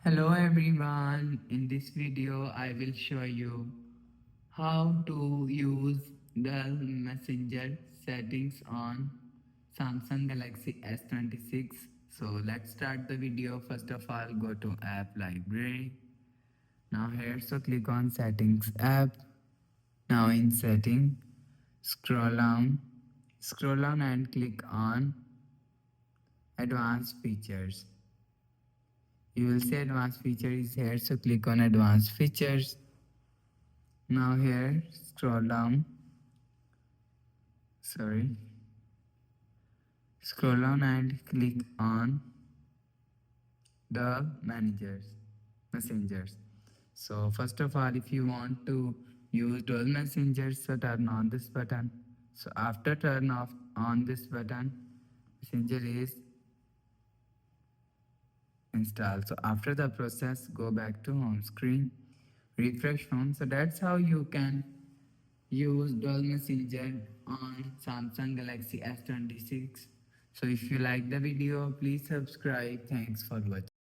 Hello everyone, in this video I will show you how to use the messenger settings on Samsung Galaxy S26. So let's start the video. First of all, go to app library. Now here, so click on settings app. Now in setting, scroll down and click on advanced features. You will see advanced feature is here, so click on advanced features. Now here, sorry, scroll down and click on the messengers. So first of all, if you want to use dual messengers, so turn on this button. So after turn off on this button, messenger is installed. So after the process, go back to home screen, refresh home. So that's how you can use dual messenger on Samsung Galaxy S26. So if you like the video, please subscribe. Thanks for watching.